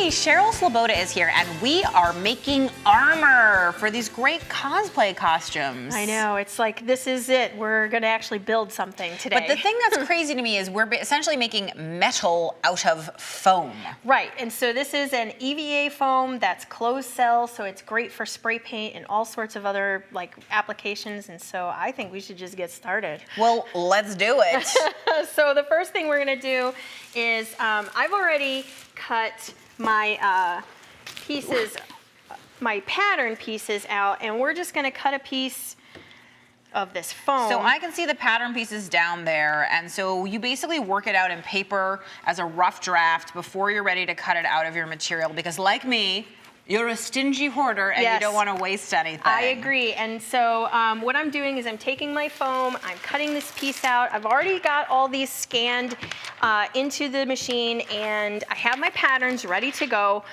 Hey, Cheryl Sleboda is here, and we are making armor for these great cosplay costumes. I know, it's like, this is it. We're gonna actually build something today. But the thing that's crazy to me is we're essentially making metal out of foam. Right, and so this is an EVA foam that's closed cell, so it's great for spray paint and all sorts of other like applications, and so I think we should just get started. Well, let's do it. So the first thing we're gonna do is, I've already cut my pieces, my pattern pieces out, and we're just gonna cut a piece of this foam. So I can see the pattern pieces down there, and so you basically work it out in paper as a rough draft before you're ready to cut it out of your material, because like me, you're a stingy hoarder and you don't want to waste anything. I agree. And so what I'm doing is I'm taking my foam, I'm cutting this piece out. I've already got all these scanned into the machine, and I have my patterns ready to go.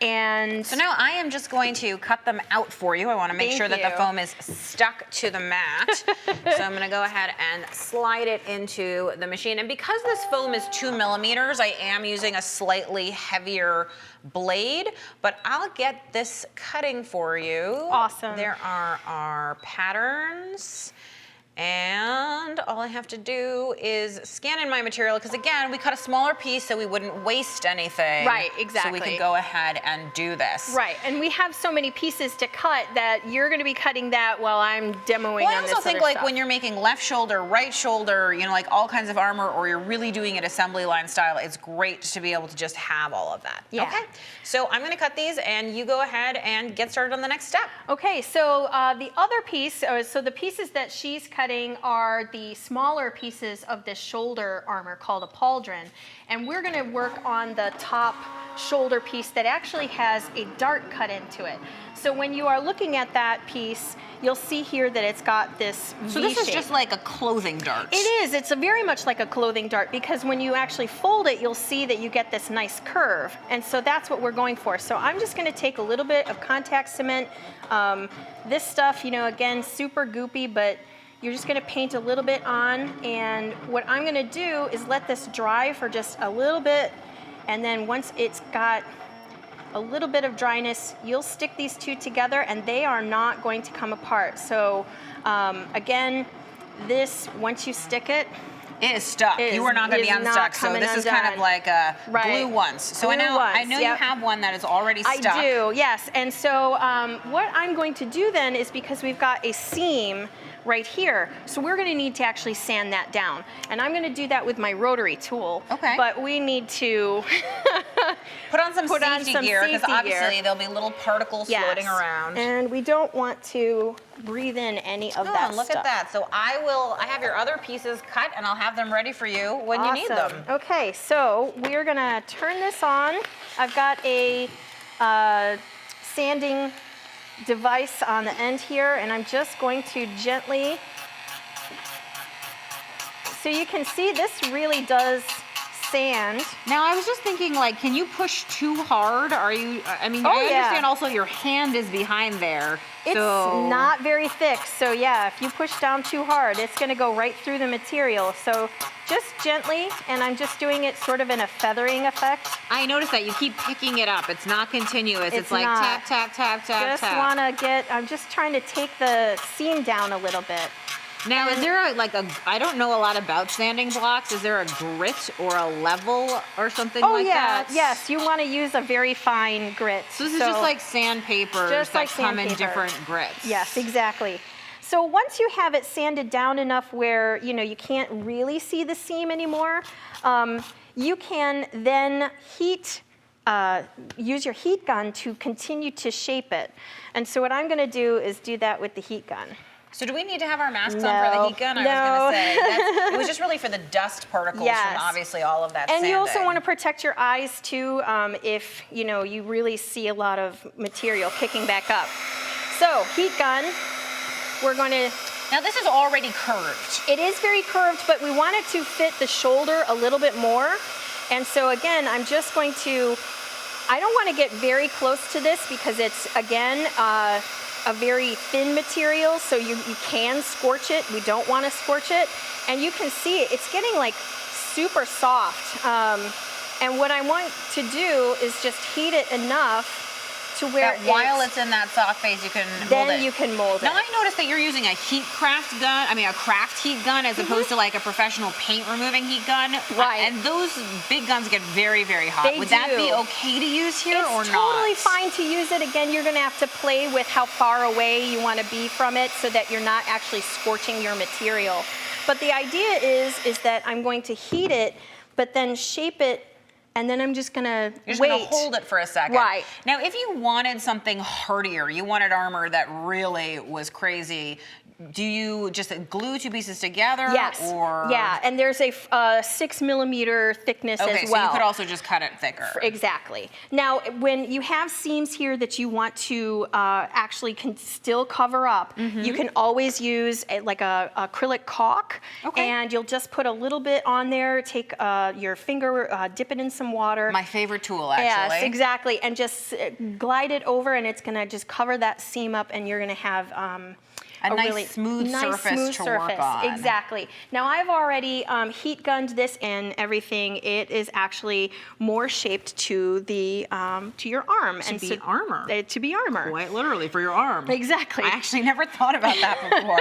And so now I am just going to cut them out for you. I want to make sure that the foam is stuck to the mat. So I'm going to go ahead and slide it into the machine. And because this foam is 2 millimeters, I am using a slightly heavier blade, but I'll get this cutting for you. Awesome. There are our patterns. And all I have to do is scan in my material, because again, we cut a smaller piece so we wouldn't waste anything. Right, exactly. So we can go ahead and do this. Right, and we have so many pieces to cut that you're going to be cutting that while I'm demoing on this other stuff. Well, I also think like when you're making left shoulder, right shoulder, you know, like all kinds of armor, or you're really doing it assembly line style, it's great to be able to just have all of that. Yeah. Okay, so I'm going to cut these, and you go ahead and get started on the next step. Okay, so the other piece, so the pieces that she's cutting are the smaller pieces of this shoulder armor called a pauldron, and we're going to work on the top shoulder piece that actually has a dart cut into it. So when you are looking at that piece, you'll see here that it's got this V-shape. So this is just like a clothing dart. It is. It's very much like a clothing dart, because when you actually fold it, you'll see that you get this nice curve. And so that's what we're going for. So I'm just going to take a little bit of contact cement. This stuff, you know, again, super goopy, but you're just going to paint a little bit on. And what I'm going to do is let this dry for just a little bit. And then once it's got a little bit of dryness, you'll stick these two together, and they are not going to come apart. So again, this, once you stick it, it is stuck. You are not going to be unstuck. So this is kind of like a glue once. So I know you have one that is already stuck. I do, yes. And so what I'm going to do then is, because we've got a seam right here, so we're going to need to actually sand that down. And I'm going to do that with my rotary tool. Okay. But we need to put on some safety gear, because obviously there'll be little particles floating around. And we don't want to breathe in any of that look stuff. at that. So I have your other pieces cut, and I'll have them ready for you when you need them. Okay, so we're going to turn this on. I've got a sanding device on the end here, and I'm just going to gently, so you can see this really does sand. Now I was just thinking, like, can you push too hard? I understand also your hand is behind there. It's not very thick, so yeah, if you push down too hard, it's going to go right through the material. So just gently, and I'm just doing it sort of in a feathering effect. I noticed that you keep picking it up. It's not continuous. It's like tap, tap, tap, tap, tap. I'm just trying to take the seam down a little bit. Now, is there I don't know a lot about sanding blocks. Is there a grit or a level or something like that? Oh yeah, yes, you want to use a very fine grit. So this is just like sandpaper that come in different grits. Yes, exactly. So once you have it sanded down enough where, you know, you can't really see the seam anymore, you can then use your heat gun to continue to shape it. And so what I'm going to do is do that with the heat gun. So do we need to have our masks on for the heat gun? I was going to say, it was just really for the dust particles from obviously all of that sanding. And you also want to protect your eyes too, if you know you really see a lot of material kicking back up. So heat gun, we're going to. Now this is already curved. It is very curved, but we want it to fit the shoulder a little bit more. And so again, I'm just going to. I don't want to get very close to this, because it's again a very thin material, so you can scorch it. We don't want to scorch it. And you can see it's getting like super soft. And what I want to do is just heat it enough to where while it's in that soft phase, you can mold it. Then you can mold it. Now I noticed that you're using a a craft heat gun as opposed to like a professional paint removing heat gun. Right. And those big guns get very, very hot. Would that be okay to use here or not? It's totally fine to use it. Again, you're gonna have to play with how far away you wanna be from it so that you're not actually scorching your material. But the idea is that I'm going to heat it, but then shape it, and then I'm just gonna You're just gonna hold it for a second. Right. Now, if you wanted something hardier, you wanted armor that really was crazy, do you just glue two pieces together? Yes. Or... Yeah, and there's a 6 millimeter thickness as well. Okay, so you could also just cut it thicker. Exactly. Now, when you have seams here that you want to actually can still cover up, you can always use like a acrylic caulk, and you'll just put a little bit on there, take your finger, dip it in some water. My favorite tool, actually. Yes, exactly, and just glide it over, and it's gonna just cover that seam up, and you're gonna have a nice really smooth surface to work on. Exactly. Now I've already heat gunned this and everything. It is actually more shaped to the to your arm. To be armor. To be armor. Quite literally for your arm. Exactly. I actually never thought about that before.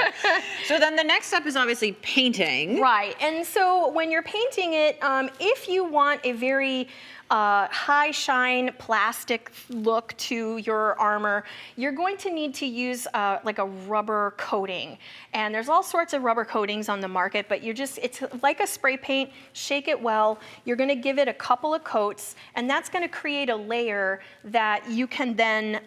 So then the next step is obviously painting. Right. And so when you're painting it, if you want a very high shine plastic look to your armor, you're going to need to use like a rubber coating. And there's all sorts of rubber coatings on the market, but it's like a spray paint. Shake it well. You're going to give it a couple of coats, and that's going to create a layer that you can then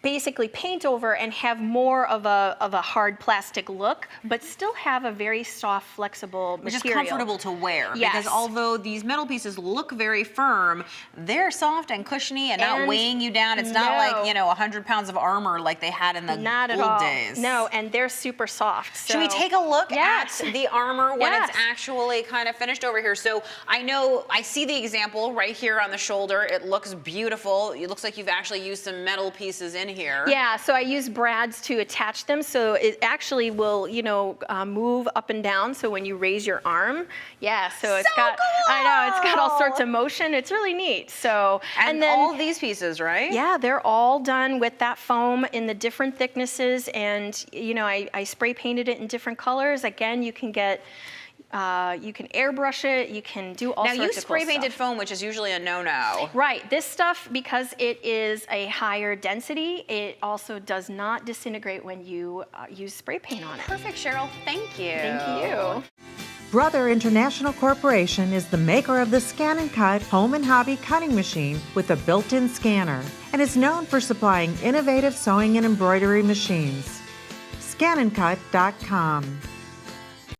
basically paint over and have more of a hard plastic look, but still have a very soft, flexible material. Which is comfortable to wear. Yes. Because although these metal pieces look very firm, they're soft and cushiony and not weighing you down. It's not like, 100 pounds of armor like they had in the old days. No, and they're super soft. So. Should we take a look at the armor when it's actually kind of finished over here? So I see the example right here on the shoulder. It looks beautiful. It looks like you've actually used some metal pieces in here. Yeah, so I use brads to attach them, so it actually will, move up and down. So when you raise your arm, so it's got, cool! I know, it's got all sorts of motion. It's really neat. So and then all these pieces, right? Yeah, they're all done with that foam in the different thicknesses, and I spray painted it in different colors. Again, you can get. You can airbrush it, you can do all sorts of cool stuff. Now you spray painted foam, which is usually a no-no. Right, this stuff, because it is a higher density, it also does not disintegrate when you use spray paint on it. Perfect, Cheryl, thank you. Thank you. Brother International Corporation is the maker of the Scan and Cut home and hobby cutting machine with a built-in scanner and is known for supplying innovative sewing and embroidery machines. ScanandCut.com